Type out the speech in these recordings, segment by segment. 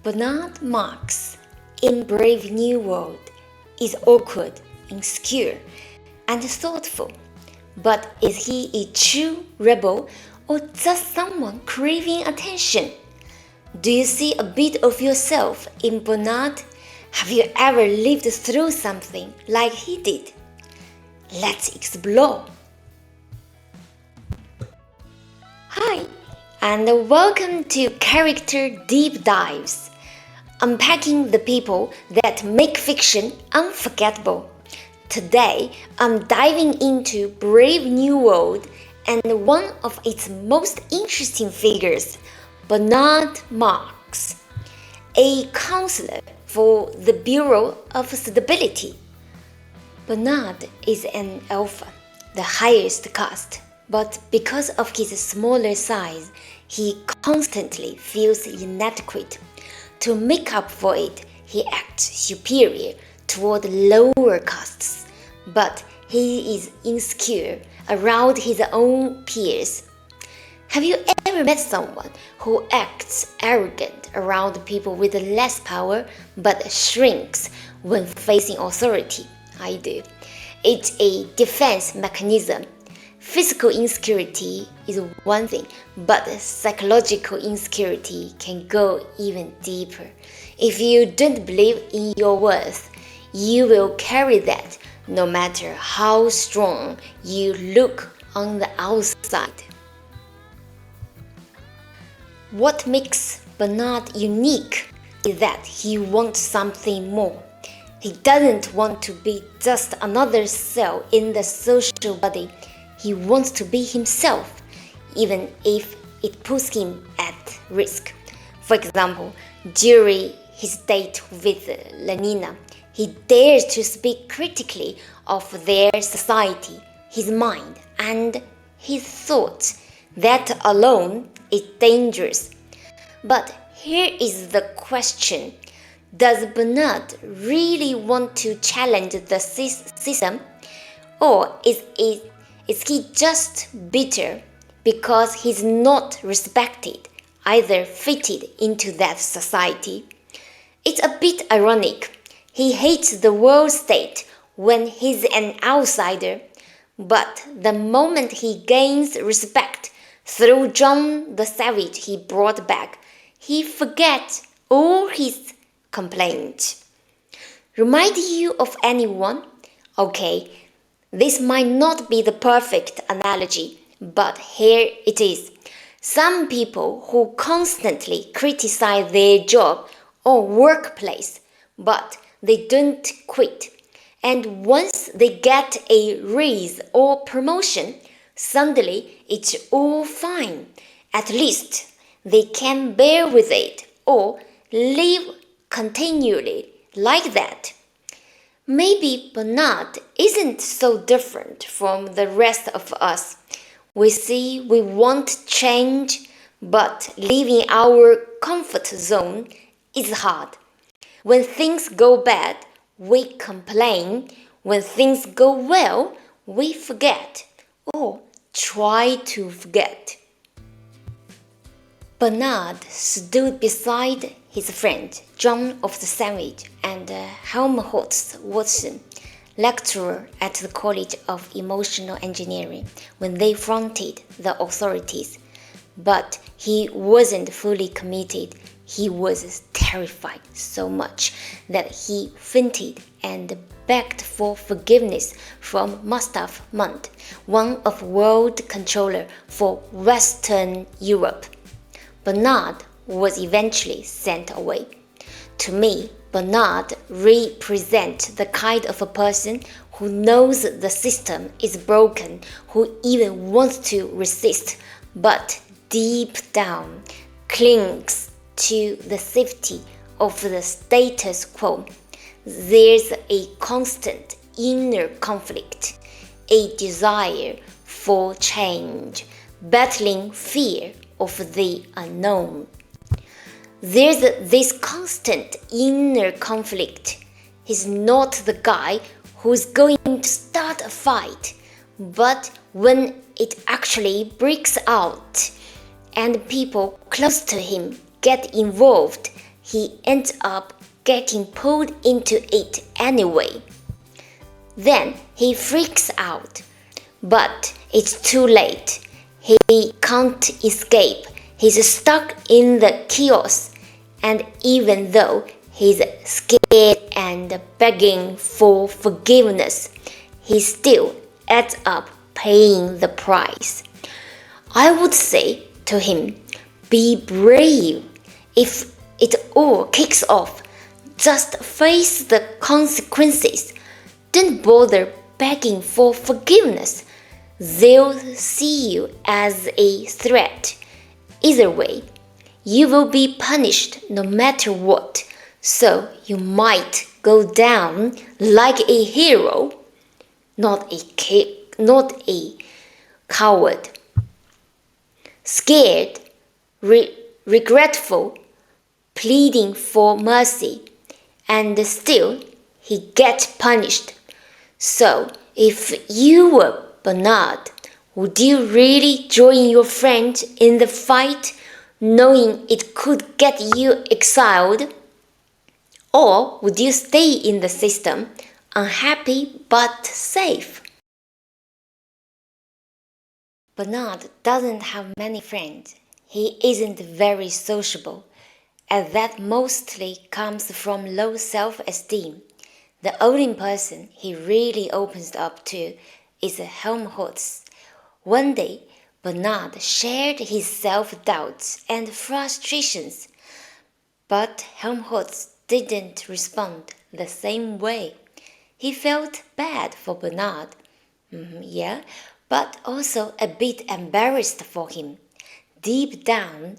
Bernard Marx in Brave New World is awkward, insecure, and thoughtful. But is he a true rebel or just someone craving attention? Do you see a bit of yourself in Bernard? Have you ever lived through something like he did? Let's explore. Hi, and welcome to Character Deep Dives, unpacking the people that make fiction unforgettable. Today, I'm diving into Brave New World and one of its most interesting figures, Bernard Marx, a counselor for the Bureau of Stability. Bernard is an alpha, the highest caste, but because of his smaller size, he constantly feels inadequate. To make up for it, he acts superior toward lower castes, but he is insecure around his own peers. Have you ever met someone who acts arrogant around people with less power but shrinks when facing authority? I do. It's a defense mechanism. Physical insecurity is one thing, but psychological insecurity can go even deeper. If you don't believe in your worth, you will carry that no matter how strong you look on the outside. What makes Bernard unique is that he wants something more. He doesn't want to be just another cell in the social body. He wants to be himself, even if it puts him at risk. For example, during his date with Lenina, he dares to speak critically of their society, his mind, and his thoughts. That alone is dangerous. But here is the question. Does Bernard really want to challenge the system? Or is he just bitter because he's not respected, either fitted into that society? It's a bit ironic. He hates the world state when he's an outsider, but the moment he gains respect through John the Savage he brought back, he forgets all his complaints. Remind you of anyone? Okay, this might not be the perfect analogy, but here it is. Some people who constantly criticize their job or workplace, but they don't quit. And once they get a raise or promotion, suddenly it's all fine. At least they can bear with it or live continually like that. Maybe Bernard isn't so different from the rest of us. We see we want change, but leaving our comfort zone is hard. When things go bad, we complain. When things go well, we forget or try to forget. Bernard stood beside his friend John of the Savage and Helmholtz Watson, lecturer at the College of Emotional Engineering, when they fronted the authorities. But he wasn't fully committed. He was terrified so much that he fainted and begged for forgiveness from Mustafa Mund, one of world controller for Western Europe. Bernard was eventually sent away. To me, Bernard represents the kind of a person who knows the system is broken, who even wants to resist, but deep down clings to the safety of the status quo. There's a constant inner conflict, a desire for change, battling fear of the unknown. There's this constant inner conflict. He's not the guy who's going to start a fight, but when it actually breaks out and people close to him get involved, he ends up getting pulled into it anyway. Then he freaks out, but it's too late. He can't escape. He's stuck in the chaos, and even though he's scared and begging for forgiveness, he still ends up paying the price. I would say to him, be brave. If it all kicks off, just face the consequences. Don't bother begging for forgiveness. They'll see you as a threat. Either way, you will be punished no matter what, so you might go down like a hero, not a coward. Scared, regretful, pleading for mercy, and still he gets punished. So, if you were Bernard, would you really join your friend in the fight, knowing it could get you exiled? Or would you stay in the system, unhappy but safe? Bernard doesn't have many friends. He isn't very sociable, and that mostly comes from low self-esteem. The only person he really opens up to is Helmholtz. One day, Bernard shared his self-doubts and frustrations, but Helmholtz didn't respond the same way. He felt bad for Bernard, yeah, but also a bit embarrassed for him. Deep down,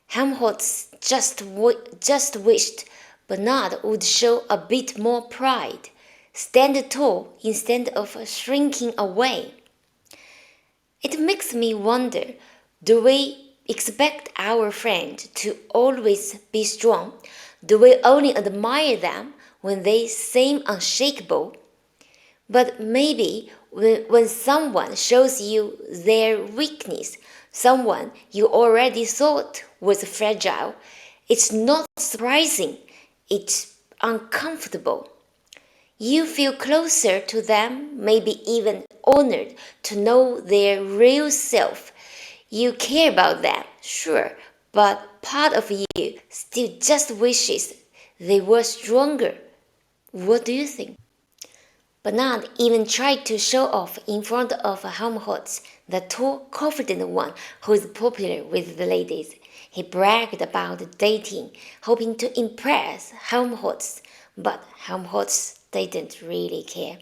Helmholtz just wished Bernard would show a bit more pride, stand tall instead of shrinking away. It makes me wonder, do we expect our friend to always be strong? Do we only admire them when they seem unshakable? But maybe when someone shows you their weakness, someone you already thought was fragile, it's not surprising, it's uncomfortable. You feel closer to them, maybe even honored to know their real self. You care about them, sure, but part of you still just wishes they were stronger. What do you think? Bernard even tried to show off in front of Helmholtz, the tall, confident one who is popular with the ladies. He bragged about dating, hoping to impress Helmholtz, but Helmholtz didn't really care.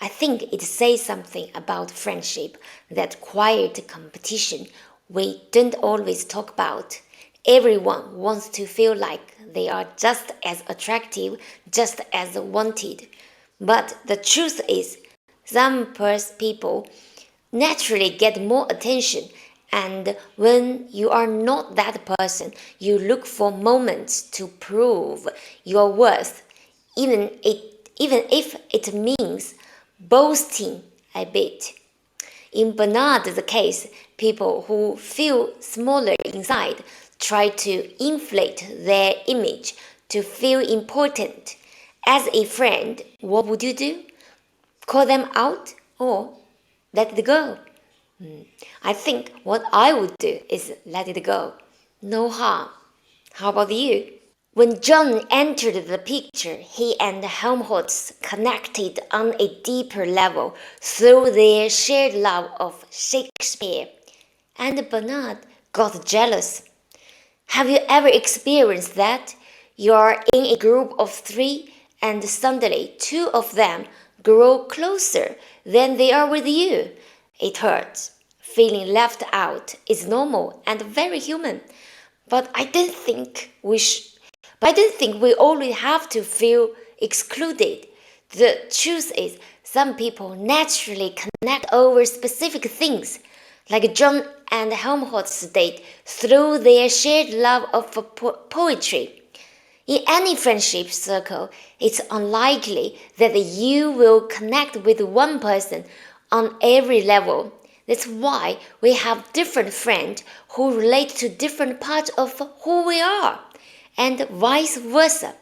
I think it says something about friendship, that quiet competition we don't always talk about. Everyone wants to feel like they are just as attractive, just as wanted. But the truth is, some people naturally get more attention, and when you are not that person, you look for moments to prove your worth, even if it means boasting a bit. In Bernard's case, people who feel smaller inside try to inflate their image to feel important. As a friend, what would you do? Call them out or let it go? I think what I would do is let it go. No harm. How about you? When John entered the picture, he and Helmholtz connected on a deeper level through their shared love of Shakespeare. And Bernard got jealous. Have you ever experienced that? You are in a group of 3 and suddenly 2 of them grow closer than they are with you. It hurts. Feeling left out is normal and very human. But I don't think we always have to feel excluded. The truth is, some people naturally connect over specific things, like John and Helmholtz did through their shared love of poetry. In any friendship circle, it's unlikely that you will connect with one person on every level. That's why we have different friends who relate to different parts of who we are. and vice versa.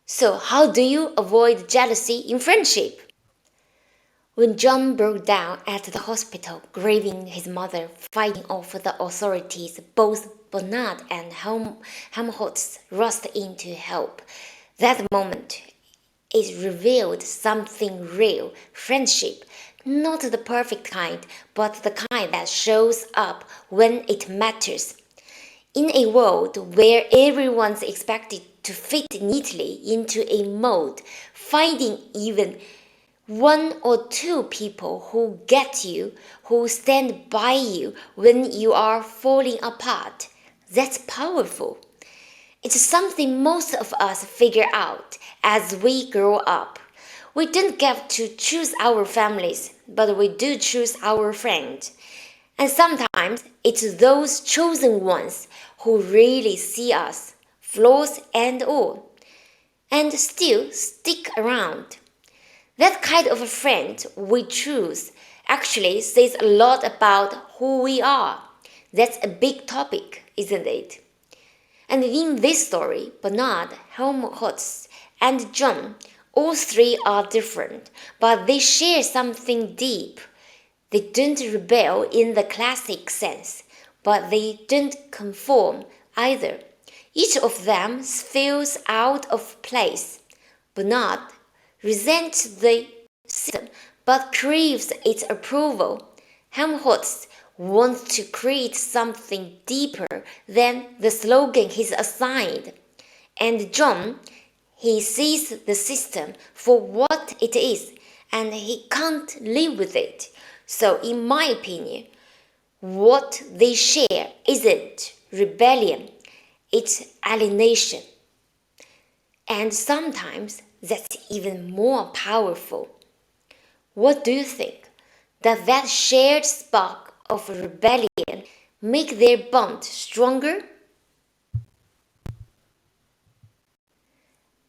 So, how do you avoid jealousy in friendship? When John broke down at the hospital, grieving his mother, fighting off the authorities, both Bernard and Helmholtz rushed in to help. That moment, it revealed something real, friendship, not the perfect kind, but the kind that shows up when it matters. In a world where everyone's expected to fit neatly into a mold, finding even one or two people who get you, who stand by you when you are falling apart, that's powerful. It's something most of us figure out as we grow up. We don't get to choose our families, but we do choose our friends. And sometimes it's those chosen ones who really see us, flaws and all, and still stick around. That kind of a friend we choose actually says a lot about who we are. That's a big topic, isn't it? And in this story, Bernard, Helmholtz, and John, all three are different, but they share something deep. They don't rebel in the classic sense, but they don't conform either. Each of them feels out of place. Bernard resents the system but craves its approval. Helmholtz wants to create something deeper than the slogan he's assigned. And John, he sees the system for what it is and he can't live with it. So, in my opinion, what they share isn't rebellion, it's alienation. And sometimes that's even more powerful. What do you think? Does that shared spark of rebellion make their bond stronger?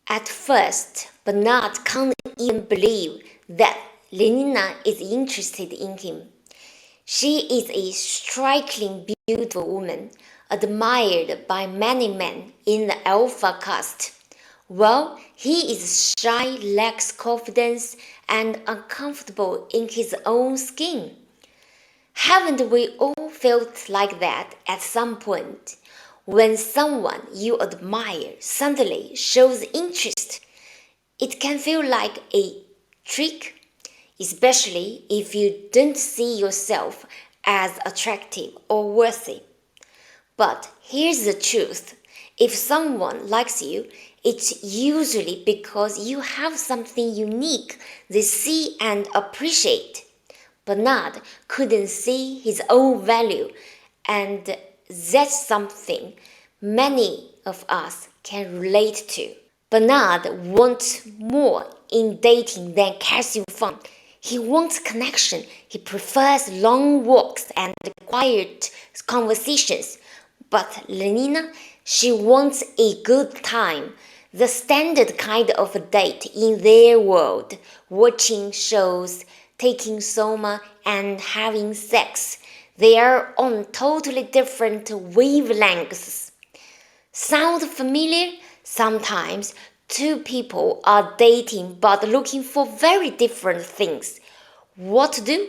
At first, Bernard can't even believe that Lenina is interested in him. She is a strikingly beautiful woman, admired by many men in the alpha caste. Well, he is shy, lacks confidence, and uncomfortable in his own skin. Haven't we all felt like that at some point? When someone you admire suddenly shows interest, it can feel like a trick, especially if you don't see yourself as attractive or worthy. But here's the truth. If someone likes you, it's usually because you have something unique they see and appreciate. Bernard couldn't see his own value, and that's something many of us can relate to. Bernard wants more in dating than casual fun. He wants connection. He prefers long walks and quiet conversations. But Lenina, she wants a good time, the standard kind of a date in their world, watching shows, taking soma, and having sex. They are on totally different wavelengths. Sound familiar? Sometimes two people are dating but looking for very different things. What to do?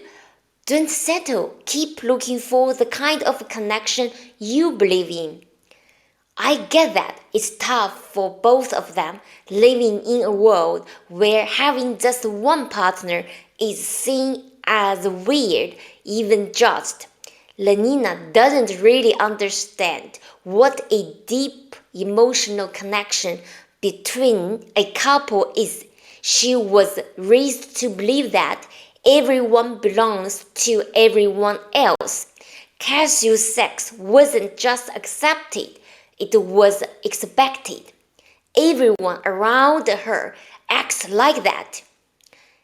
Don't settle. Keep looking for the kind of connection you believe in. I get that it's tough for both of them living in a world where having just one partner is seen as weird, even judged. Lenina doesn't really understand what a deep emotional connection between a couple is. She was raised to believe that everyone belongs to everyone else. Casual sex wasn't just accepted, it was expected. Everyone around her acts like that.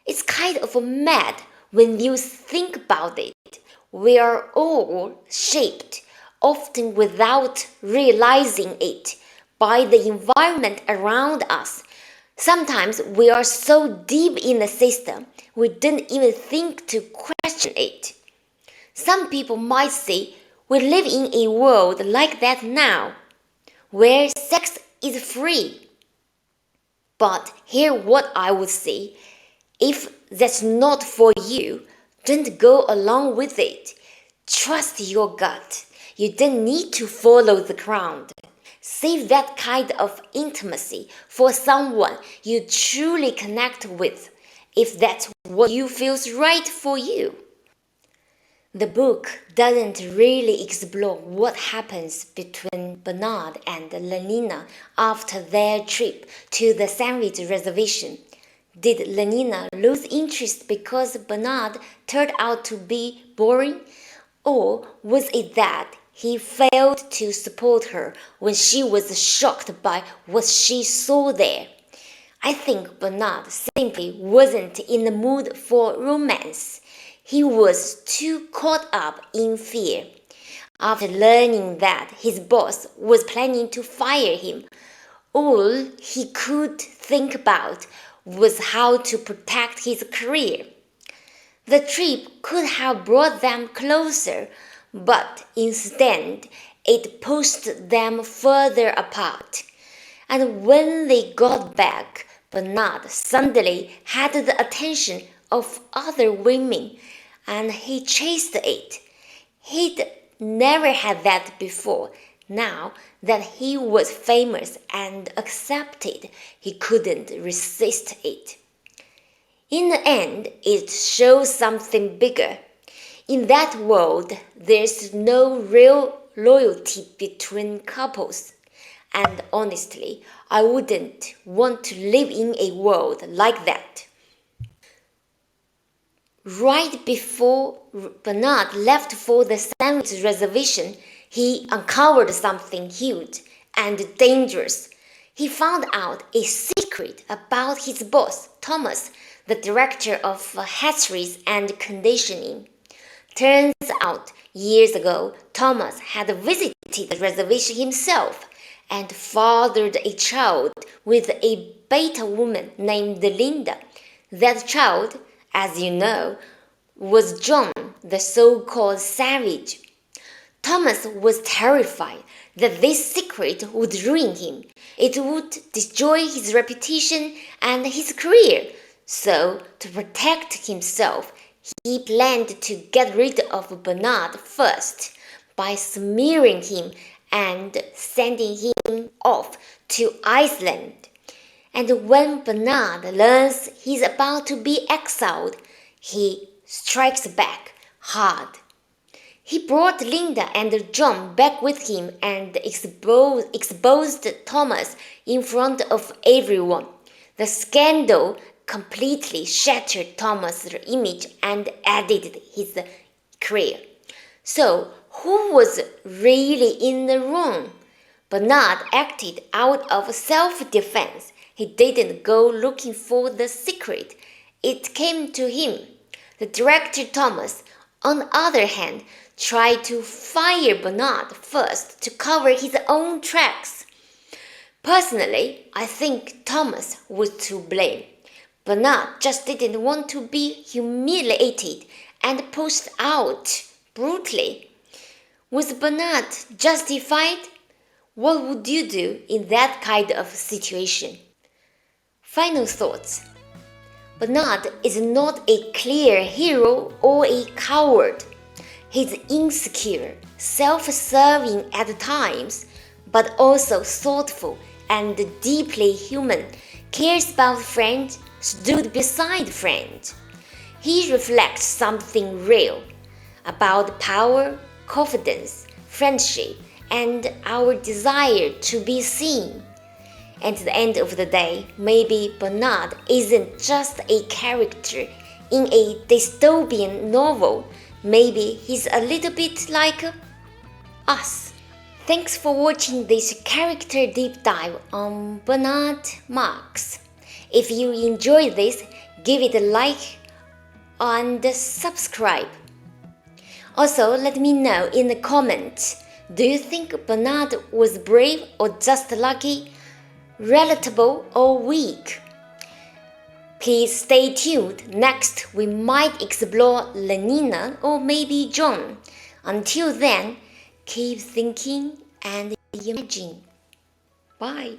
It's kind of mad when you think about it. We are all shaped, often without realizing it, by the environment around us. Sometimes we are so deep in the system, we don't even think to question it. Some people might say we live in a world like that now, where sex is free. But here's what I would say. If that's not for you, don't go along with it. Trust your gut. You don't need to follow the crowd. Save that kind of intimacy for someone you truly connect with, if that's what you feels right for you. The book doesn't really explore what happens between Bernard and Lenina after their trip to the sandwich reservation. Did Lenina lose interest because Bernard turned out to be boring? Or was it that he failed to support her when she was shocked by what she saw there? I think Bernard simply wasn't in the mood for romance. He was too caught up in fear. After learning that his boss was planning to fire him, all he could think about was how to protect his career. The trip could have brought them closer, but instead it pushed them further apart. And when they got back, Bernard suddenly had the attention of other women, and he chased it. He'd never had that before. Now that he was famous and accepted, he couldn't resist it. In the end, it shows something bigger. In that world, there's no real loyalty between couples. And honestly, I wouldn't want to live in a world like that. Right before Bernard left for the sandwich reservation, he uncovered something huge and dangerous. He found out a secret about his boss, Thomas, the director of hatcheries and conditioning. Turns out, years ago, Thomas had visited the reservation himself and fathered a child with a beta woman named Linda. That child, as you know, was John, the so-called savage. Thomas was terrified that this secret would ruin him. It would destroy his reputation and his career. So, to protect himself, he planned to get rid of Bernard first by smearing him and sending him off to Iceland. And when Bernard learns he's about to be exiled, he strikes back hard. He brought Linda and John back with him and exposed Thomas in front of everyone. The scandal completely shattered Thomas' image and ended his career. So, who was really in the wrong? Bernard acted out of self-defense. He didn't go looking for the secret. It came to him. The director Thomas, on the other hand, tried to fire Bernard first to cover his own tracks. Personally, I think Thomas was to blame. Bernard just didn't want to be humiliated and pushed out brutally. Was Bernard justified? What would you do in that kind of situation? Final thoughts. Bernard is not a clear hero or a coward. He's insecure, self-serving at times, but also thoughtful and deeply human, cares about friends, stood beside friends. He reflects something real about power, confidence, friendship, and our desire to be seen. And at the end of the day, maybe Bernard isn't just a character in a dystopian novel. Maybe he's a little bit like us. Thanks for watching this character deep dive on Bernard Marx. If you enjoyed this, give it a like and subscribe. Also, let me know in the comments, do you think Bernard was brave or just lucky, relatable or weak? Please stay tuned. Next, we might explore Lenina or maybe John. Until then, keep thinking and imagine. Bye.